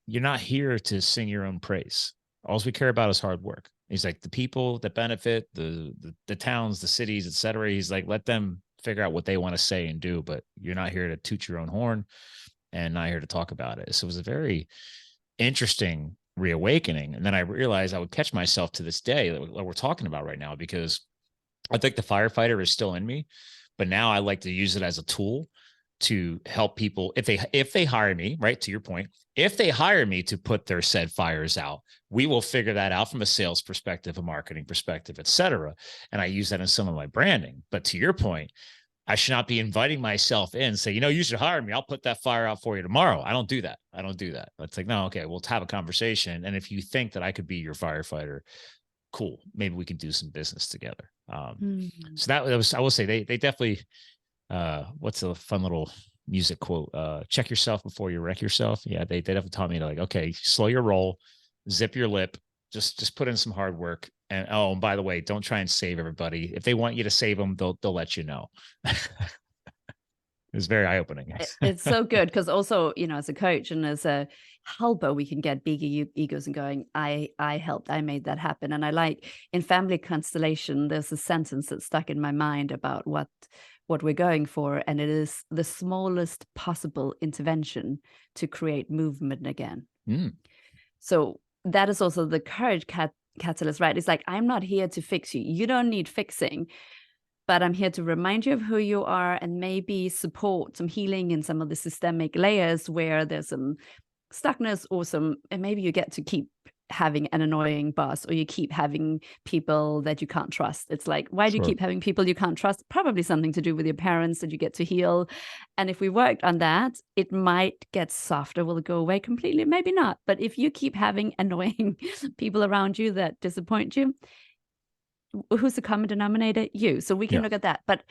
you're not here to sing your own praise. All we care about is hard work. He's like, the people that benefit, the towns, the cities, et cetera. He's like, let them figure out what they want to say and do, but you're not here to toot your own horn and not here to talk about it. So it was a very interesting reawakening. And then I realized I would catch myself to this day that we're talking about right now, because I think the firefighter is still in me, but now I like to use it as a tool to help people if they hire me, right? To your point, if they hire me to put their said fires out, we will figure that out from a sales perspective, a marketing perspective, et cetera. And I use that in some of my branding. But to your point, I should not be inviting myself in, say, you should hire me. I'll put that fire out for you tomorrow. I don't do that. It's like, no, okay, we'll have a conversation. And if you think that I could be your firefighter, cool. Maybe we can do some business together. So that was, I will say they definitely, what's a fun little music quote? Check yourself before you wreck yourself. Yeah, they definitely taught me to, like, okay, slow your roll, zip your lip, just put in some hard work. And by the way, don't try and save everybody. If they want you to save them, they'll let you know. It's very eye-opening. It's so good, because also, as a coach and as a helper, we can get big egos and going, I helped, I made that happen. And I like in family constellation, there's a sentence that's stuck in my mind about what we're going for. And it is the smallest possible intervention to create movement again. So that is also the courage catalyst, right? It's like, I'm not here to fix you. You don't need fixing. But I'm here to remind you of who you are and maybe support some healing in some of the systemic layers where there's some stuckness and maybe you get to keep having an annoying boss, or you keep having people that you can't trust. It's like, why do you keep having people you can't trust? Probably something to do with your parents that you get to heal. And if we worked on that, it might get softer. Will it go away completely? Maybe not. But if you keep having annoying people around you that disappoint you, who's the common denominator? You. So we can look at that. But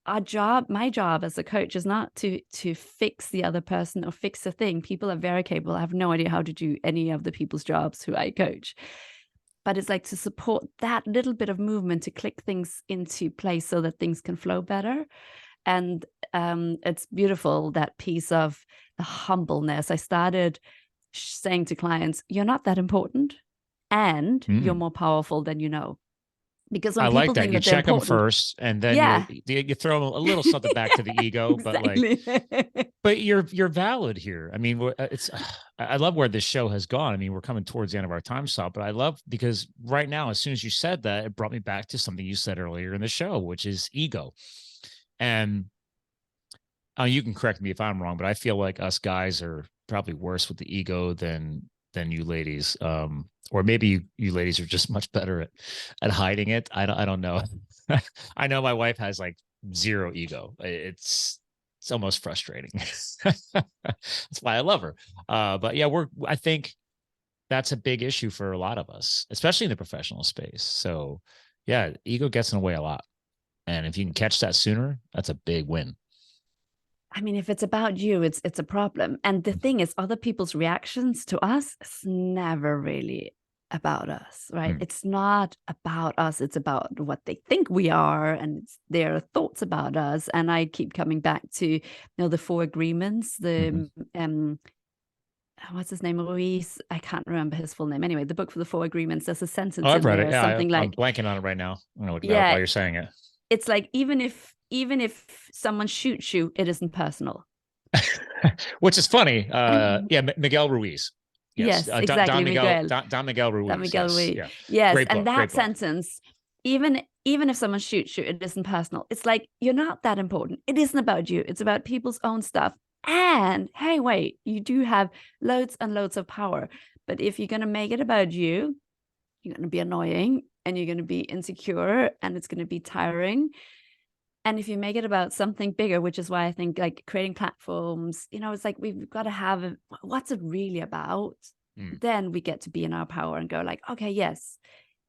my job as a coach is not to fix the other person or fix a thing. People are very capable. I have no idea how to do any of the people's jobs who I coach. But it's like to support that little bit of movement to click things into place so that things can flow better. And it's beautiful, that piece of the humbleness. I started saying to clients, you're not that important and you're more powerful than you know. Because when I people like that. think You that they're check them important, first, and then you throw a little something back to the ego. Exactly. But you're valid here. I mean, I love where this show has gone. I mean, we're coming towards the end of our time slot, but I love, because right now, as soon as you said that, it brought me back to something you said earlier in the show, which is ego. And you can correct me if I'm wrong, but I feel like us guys are probably worse with the ego than you ladies. Or maybe you ladies are just much better at hiding it. I don't know. I know my wife has like zero ego. It's almost frustrating. That's why I love her. But yeah, I think that's a big issue for a lot of us, especially in the professional space. So yeah, ego gets in the way a lot. And if you can catch that sooner, that's a big win. I mean, if it's about you, it's a problem. And the thing is, other people's reactions to us is never really about us, right? Mm. It's not about us. It's about what they think we are and it's their thoughts about us. And I keep coming back to, the 4 agreements, the what's his name, Ruiz? I can't remember his full name. Anyway, the book for the 4 agreements, there's a Oh, sentence I've in read it. there, Yeah, something I'm like, blanking on it right now. I don't know yeah, why you're saying it. it's like even if someone shoots you, it isn't personal. Which is funny. Yeah, Miguel Ruiz. Yes, Yes, exactly, Miguel. Don Miguel That Ruiz. Miguel Yes, Ruiz. yeah, Yes, great and book, that great book. sentence, even if someone shoots you, it isn't personal. It's like you're not that important. It isn't about you. It's about people's own stuff. And hey, wait, you do have loads and loads of power. But if you're gonna make it about you, you're gonna be annoying and you're gonna be insecure and it's gonna be tiring. And if you make it about something bigger, which is why I think like creating platforms, it's like we've got to have what's it really about? Mm. Then we get to be in our power and go like, okay, yes,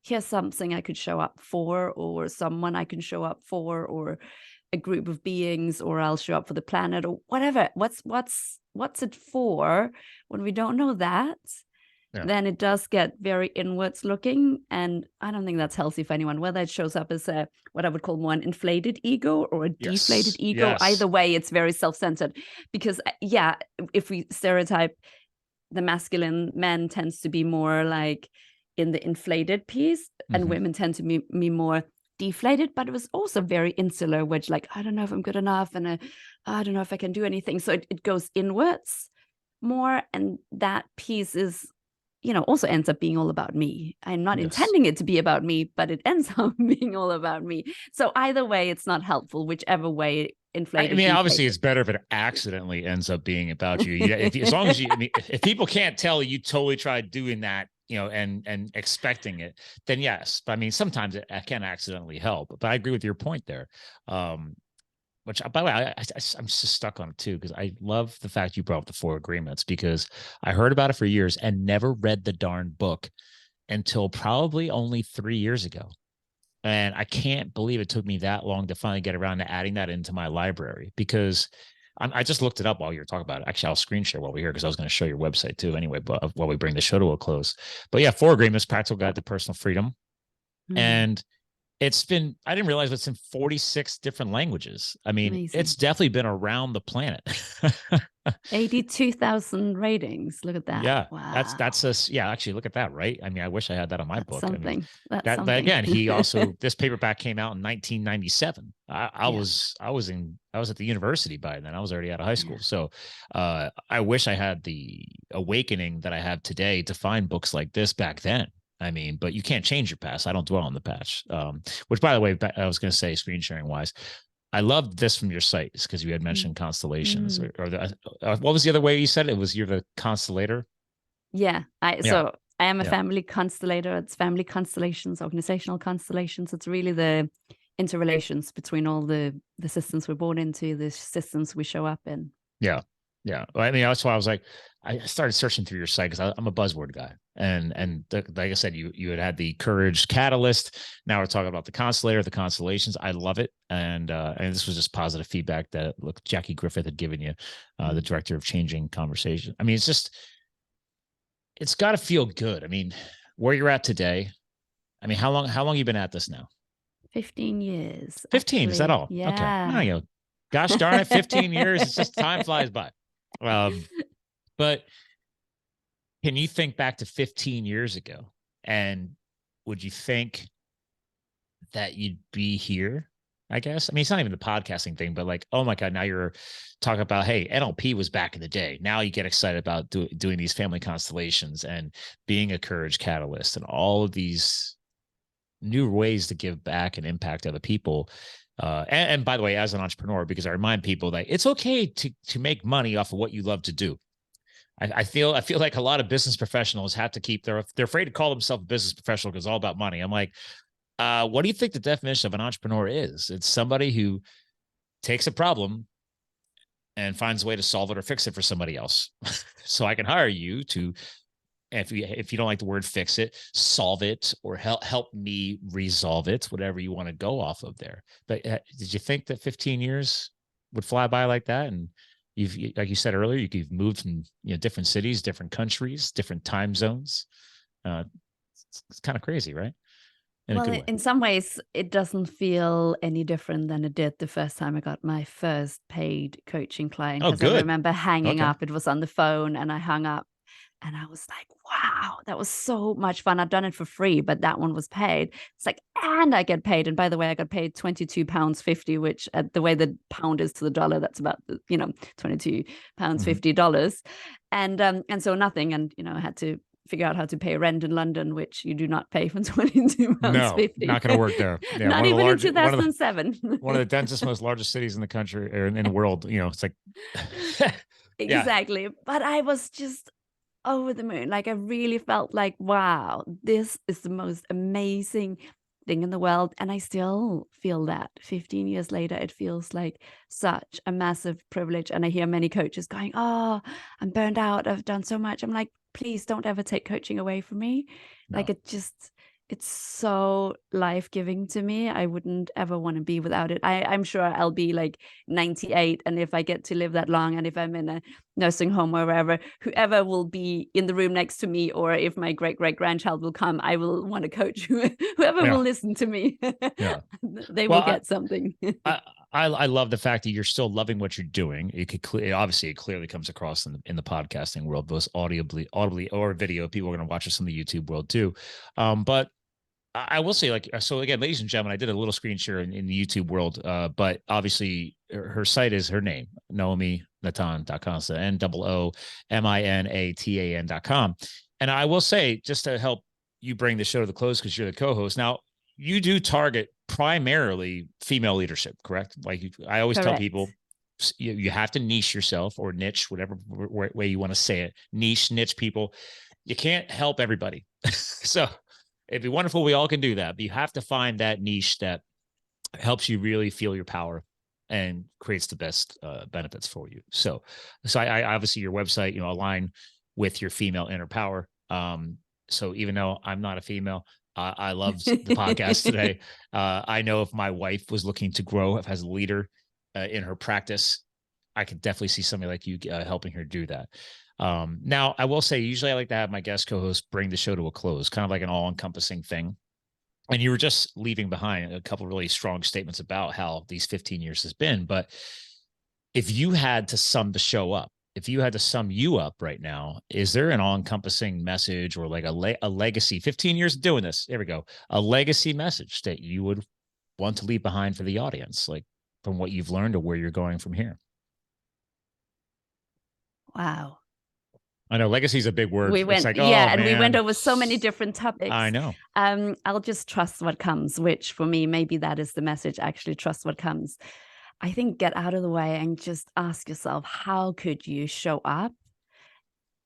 here's something I could show up for, or someone I can show up for, or a group of beings, or I'll show up for the planet, or whatever. What's it for? When we don't know that, Yeah. then it does get very inwards looking. And I don't think that's healthy for anyone, whether it shows up as what I would call more an inflated ego or a deflated Yes. ego. Yes. Either way, it's very self-centered because, yeah, if we stereotype, the masculine men tends to be more like in the inflated piece and women tend to be more deflated, but it was also very insular, which like, I don't know if I'm good enough and I don't know if I can do anything. So it goes inwards more. And that piece is, also ends up being all about me. I'm not Yes. intending it to be about me, but it ends up being all about me. So either way, it's not helpful, whichever way, I inflated, mean, obviously, deflated. it's better if it accidentally ends up being about you. As long as you, I mean, if people can't tell you totally tried doing that, and expecting it, then yes. But I mean, sometimes it can accidentally help. But I agree with your point there. Which, by the way, I'm just stuck on it too because I love the fact you brought up the 4 agreements because I heard about it for years and never read the darn book until probably only 3 years ago. And I can't believe it took me that long to finally get around to adding that into my library because I just looked it up while you were talking about it. Actually, I'll screen share while we're here because I was going to show your website too anyway, but while we bring the show to a close. But yeah, 4 agreements, practical guide to personal freedom. And I didn't realize it's in 46 different languages. I mean, Amazing. it's definitely been around the planet. 82,000 ratings. Look at that. Yeah, Wow. actually look at that, right? I mean, I wish I had that on my That's book. something. I mean, That's that something. again, this paperback came out in 1997. I was at the university by then. I was already out of high school. So I wish I had the awakening that I have today to find books like this back then. I mean, but you can't change your past. I don't dwell on the past. Which, by the way, I was going to say, screen sharing wise, I loved this from your site because you had mentioned constellations what was the other way you said it? You're the constellator. Yeah. So I am a Yeah. family constellator. It's family constellations, organizational constellations. It's really the interrelations between all the systems we're born into, the systems we show up in. Yeah. Yeah. I mean, that's why I was like, I started searching through your site because I'm a buzzword guy. Like I said, you had the courage catalyst. Now we're talking about the constellator, the constellations. I love it. And this was just positive feedback that Jackie Griffith had given you, the director of Changing Conversation. I mean, it's got to feel good. I mean, where you're at today. I mean, how long you been at this now? 15 years. 15. Is that Actually. all? Yeah. Okay. Gosh darn it. 15 years. It's just time flies by. But can you think back to 15 years ago and would you think that you'd be here? I guess. I mean, it's not even the podcasting thing, but like, oh my God, now you're talking about, hey, NLP was back in the day. Now you get excited about doing these family constellations and being a courage catalyst and all of these new ways to give back and impact other people. And by the way, as an entrepreneur, because I remind people that it's okay to make money off of what you love to do. I feel like a lot of business professionals have to they're afraid to call themselves a business professional because it's all about money. I'm like, what do you think the definition of an entrepreneur is? It's somebody who takes a problem and finds a way to solve it or fix it for somebody else. So I can hire you to And if you don't like the word fix it, solve it, or help me resolve it, whatever you want to go off of there. But did you think that 15 years would fly by like that? And you've, like you said earlier, you've moved from, different cities, different countries, different time zones. It's kind of crazy, right? In a good way. In some ways, it doesn't feel any different than it did the first time I got my first paid coaching client. Oh, Because I good. remember hanging Okay. up. It was on the phone, and I hung up, and I was like, wow, that was so much fun. I'd done it for free, but that one was paid. It's like, and I get paid. And by the way, I got paid £22.50, which at the way the pound is to the dollar, that's about, £22.50. And so nothing. And, I had to figure out how to pay rent in London, which you do not pay for £22.50. No, not going to work there. Yeah, not even in 2007. One of the densest, most largest cities in the country, or in the world. It's like, exactly. But I was just over the moon. Like, I really felt like, wow, this is the most amazing thing in the world. And I still feel that 15 years later, it feels like such a massive privilege. And I hear many coaches going, oh, I'm burned out, I've done so much. I'm like, please don't ever take coaching away from me. No. Like, it's so life-giving to me. I wouldn't ever want to be without it. I'm sure I'll be like 98, and if I get to live that long, and if I'm in a nursing home or wherever, whoever will be in the room next to me, or if my great-great-grandchild will come, I will want to coach whoever will listen to me. Yeah. They will get something. I love the fact that you're still loving what you're doing. It clearly comes across in the podcasting world, both audibly or video. People are going to watch us in the YouTube world too. But I will say, so again, ladies and gentlemen, I did a little screen share in the YouTube world, but obviously her site is her name, Noomi Natan.com, so NOOMINATAN.com. And I will say, just to help you bring the show to the close, because you're the co-host now, you do target primarily female leadership, correct? Like I always tell people, you have to niche yourself, or niche, whatever way you want to say it, niche people. You can't help everybody. So it'd be wonderful. We all can do that, but you have to find that niche that helps you really feel your power and creates the best benefits for you. So I obviously your website, align with your female inner power. So even though I'm not a female, I love the podcast today. I know if my wife was looking to grow as a leader in her practice, I could definitely see somebody like you helping her do that. Now, I will say, usually I like to have my guest co-host bring the show to a close, kind of like an all-encompassing thing. And you were just leaving behind a couple of really strong statements about how these 15 years has been. But if you had to sum the show up, if you had to sum you up right now, is there an all-encompassing message, or like a legacy, 15 years of doing this, there we go, a legacy message that you would want to leave behind for the audience, like from what you've learned to where you're going from here? Wow. I know legacy is a big word. We went, like, and we went over so many different topics. I know. I'll just trust what comes, which for me, maybe that is the message. Actually, trust what comes. I think get out of the way and just ask yourself, how could you show up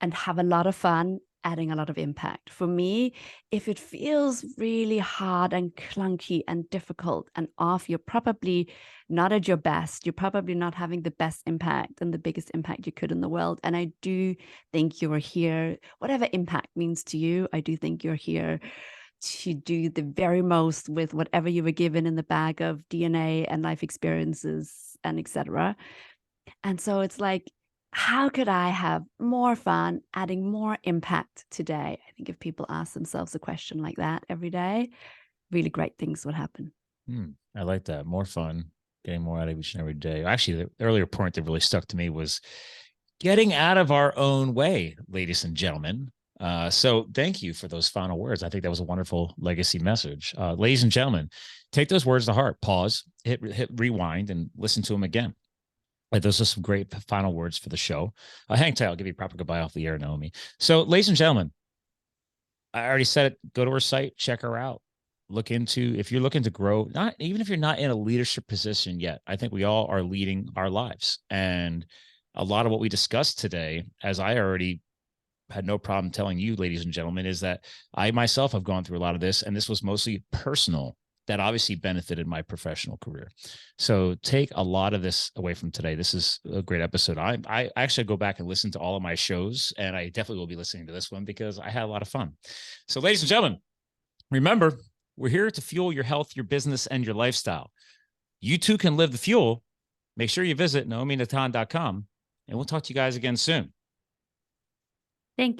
and have a lot of fun, adding a lot of impact? For me, if it feels really hard and clunky and difficult and off, you're probably not at your best. You're probably not having the best impact and the biggest impact you could in the world. And I do think you're here, whatever impact means to you, I do think you're here to do the very most with whatever you were given in the bag of DNA and life experiences and etc. And so it's like, how could I have more fun, adding more impact today? I think if people ask themselves a question like that every day, really great things will happen. I like that. More fun, getting more out of each and every day. Actually, the earlier point that really stuck to me was getting out of our own way, ladies and gentlemen. So thank you for those final words. I think that was a wonderful legacy message. Ladies and gentlemen, take those words to heart, pause, hit rewind, and listen to them again. Those are some great final words for the show. Hang tight. I'll give you a proper goodbye off the air, Noomi. So, ladies and gentlemen, I already said it. Go to her site, check her out. Look into, if you're looking to grow, not even if you're not in a leadership position yet, I think we all are leading our lives. And a lot of what we discussed today, as I already had no problem telling you, ladies and gentlemen, is that I myself have gone through a lot of this, and this was mostly personal that obviously benefited my professional career. So take a lot of this away from today. This is a great episode. I actually go back and listen to all of my shows, and I definitely will be listening to this one because I had a lot of fun. So ladies and gentlemen, remember, we're here to fuel your health, your business, and your lifestyle. You too can live the fuel. Make sure you visit NoomiNatan.com, and we'll talk to you guys again soon. Thank you.